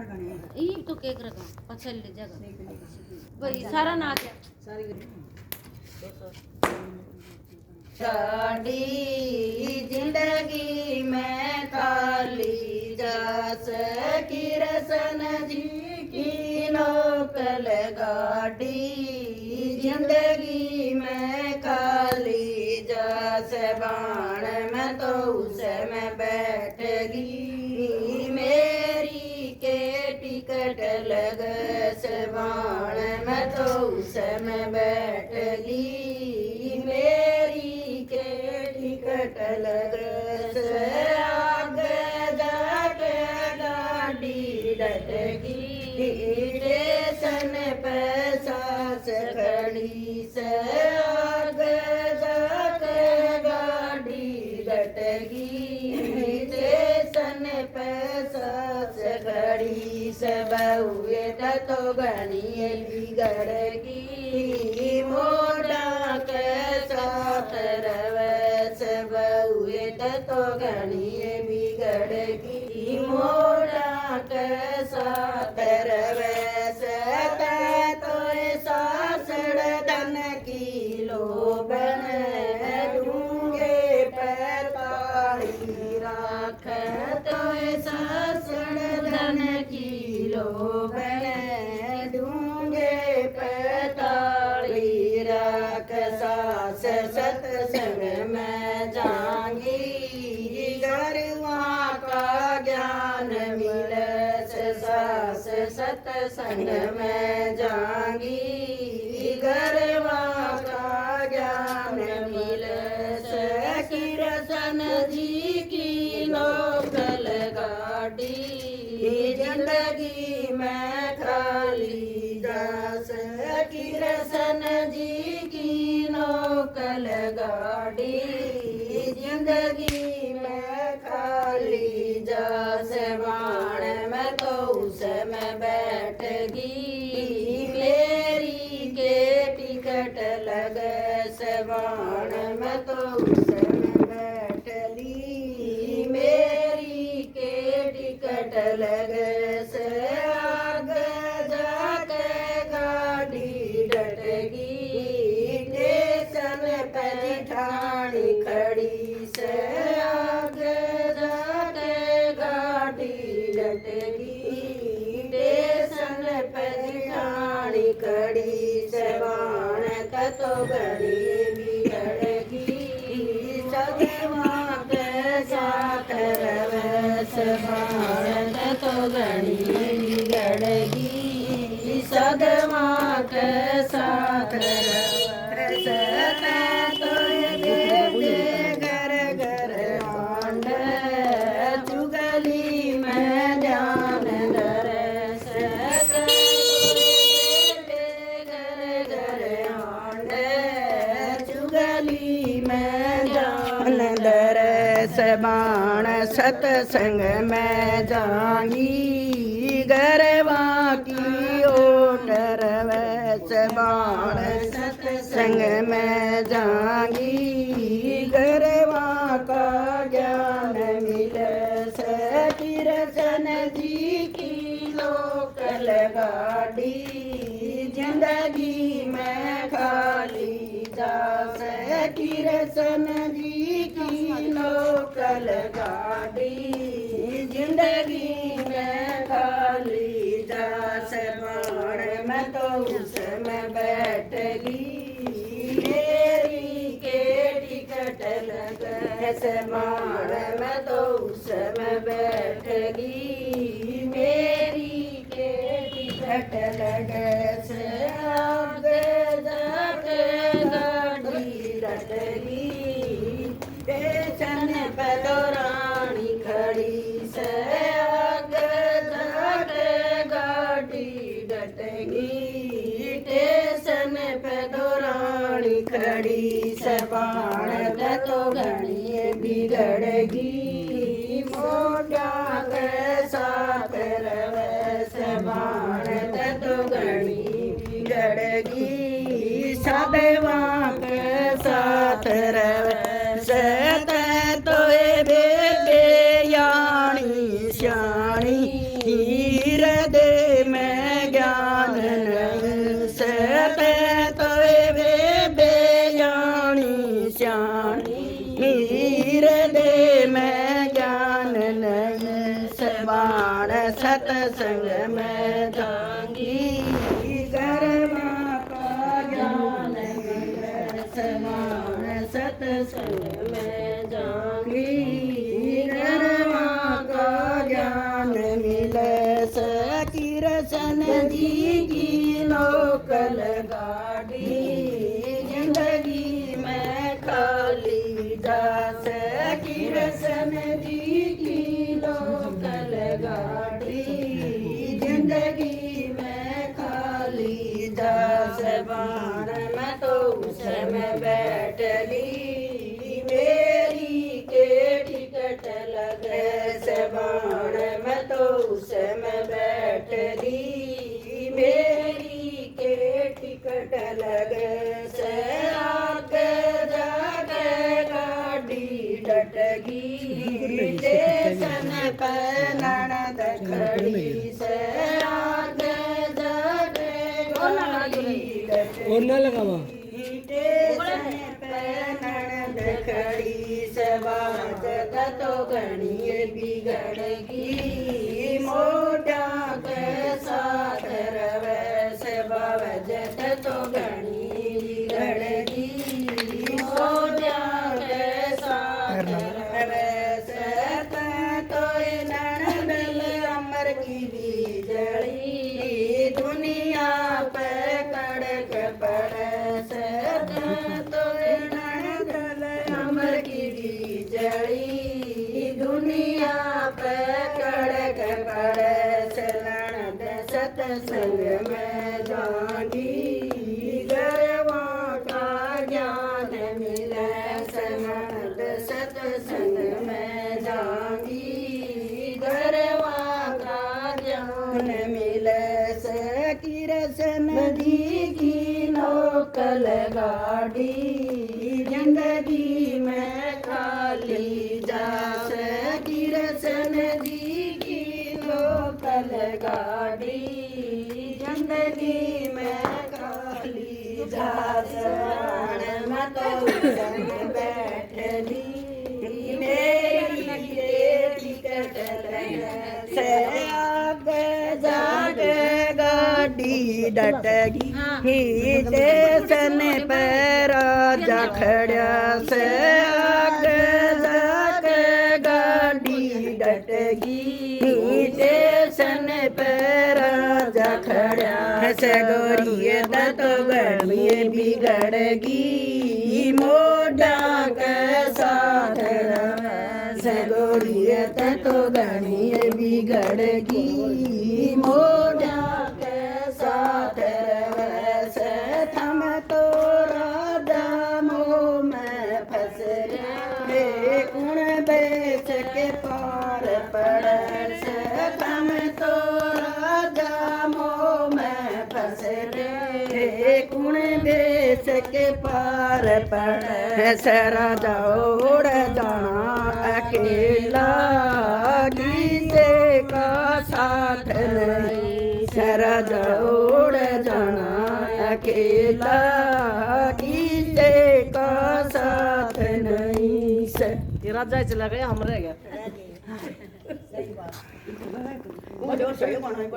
ई तो केक रखा पछल ले जगह भाई सारा ना क्या साड़ी जिंदगी में खाली जास किरसन जी की लोकल गाड़ी जिंदगी में खाली जास बाण में तो उसे में बैठगी मेरी के टिकट लग से बाण में तो उसे में बैठगी मेरी के टिकट लग से आगे जाके गाड़ी डटगी स्टेशन पे सास खड़ी से आगे जाके गाड़ी डटगी स्टेशन पे सास खड़ी से बहुए तो गणिए बिगड़गी मोड़ा के साथ रवस बहुए तो गणिए बिगड़गी मोड़ा के साथ रवस तो सासड़ धन की लोबन ढूंगे पैताली राख तो सासड़ धन की लोबन ढूंगे पैताली राख सास सत्संग में जाएंगी गरवा का ज्ञान मिले सास सत्संग में जाएंगी गरवा का ज्ञान मिले किरसन जी की लोकल गाड़ी जिंदगी में खाली जास किरसन जी की लोकल गाड़ी जिंदगी में खाली जास बाण में तो उसमें बैठगी मेरी के टिकट लग से बाण में तो उसमें बैठली मेरी के टिकट लग से आगे जाके गाड़ी डटगी स्टेशन पे जिठानी खड़ी से आगे जाके गाड़ी डटगी स्टेशन पे जिठानी खड़ी से बाण का तो गड़ी बिगड़गी सदमा के साथ रवस बाण का तो गड़ी बिगड़गी सदमा के साथ रवस तो घर घर आंड चुगली में ध्यान दरस घर घर आंड चुगली में ध्यान दरस बाण सत्संग में जाएंगी गरवा की ओट रवस बाण सत्संग में जाएंगी गरवा का ज्ञान मिले किरसन जी की लोकल गाड़ी जिंदगी में खाली जास किरसन जी की लोकल गाड़ी जिंदगी में खाली जास बाण में तो उसमें बैठगी मेरी के टिकट लग से बाण में तो उसमें बैठगी मेरी के टिकट लग से आगे जाके गाड़ी डटगी स्टेशन पे दौरानी खड़ी से आगे जाके गाड़ी डटगी स्टेशन पे दौरानी खड़ी से बाण तो गणिए बिगड़गी मोटा के साथ रवस बाण तो गणी बिगड़गी सदवा के साथ रवस तो बेबे यानी श्याणी हीर सबाण सतसंग में जाऊंगी गरमा का ज्ञान मिले सबाण सतसंग में जाऊंगी गरमा का ज्ञान मिले सकीरसन जी की लोकल गाड़ी जिंदगी में खाली जा सकीरसन जी की लोकल गाड़ी जिंदगी में खाली जा सबाण मैं तो उसमें बैठ ली मेरी के टिकट लगे सबाण मैं तो उसमें बैठ ली मेरी के टिकट लगे से आगे जाके गाड़ी डटगी स्टेशन पे ननद खड़ी से आगे जाके गाड़ी डटगी स्टेशन पे ननद खड़ी से बात तो गणिए बिगड़गी मोटा के साथ रवे से बावजत तो गणी बिगड़गी मोटा के साथ रवे से तो ननद अमर की बिजली दुनिया पे कड़क पड़े से तो ननद अमर की बिजली दुनिया पे कड़क पड़े से ननद सतसंग में जाऊंगी गरवा का ज्ञान मिले से ननद सतसंग में जाऊंगी गरवा का ज्ञान मिले से किरसन जी की लोकल गाड़ी जिंदगी में खाली जा से किरसन जी की लोकल गाड़ी जिंदगी में खाली जा सबाण मैं तो संग बैठ ली मेरी टिकट लगे से आगे जाके गाड़ी डटगी स्टेशन पे राजा खड़ा से आगे जाके गाड़ी डटगी स्टेशन पे राजा खड़ा से गोरिये तो गड़िए बिगड़गी मोटा के साथ से गोरिये तो गड़िए बिगड़गी मोटा के साथ से थम तो राजा मोह में फंस रे कुण बेच के पार पड़ से थम तो राजा मोह में फंस रे कुण बेच के पार पड़ से राजा उड़ जाना अकेला गीते का साथ नहीं से राजा उड़ जाना अकेला गीते का साथ नहीं से राजा चला गया हम रह गया सही बात